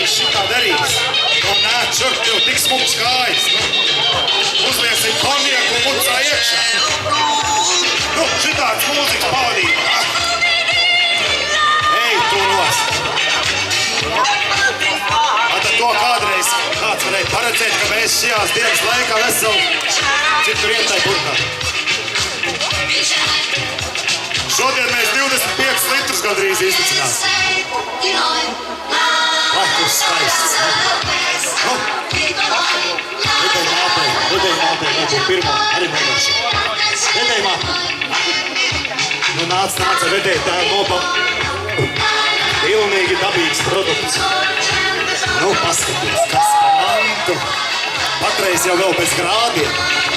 kādreiz šitā darīs. Nu, nē, čur, tev tik smuks kājas. Nu, uzliesim konjaku mucā iekšā. Nu, šitāds mūzikas pavadība. Ej, tu nost. Tad to kādreiz kāds varēja paredzēt, ka mēs šajās dienas laikā esam citur ietai burkā. Šodien mēs 25 litrus gandrīz izlicinās. Vai, tu skaists. Nu, vedēji mātei, nebūtu pirmo, arī nevarši. Vedēji mātei. Nu, nāc, vedēji tēvu nopam. Pilnīgi dabīgs produkts. Nu, paskaties, kas pa mantu. Patreiz jau vēl bez grādiem.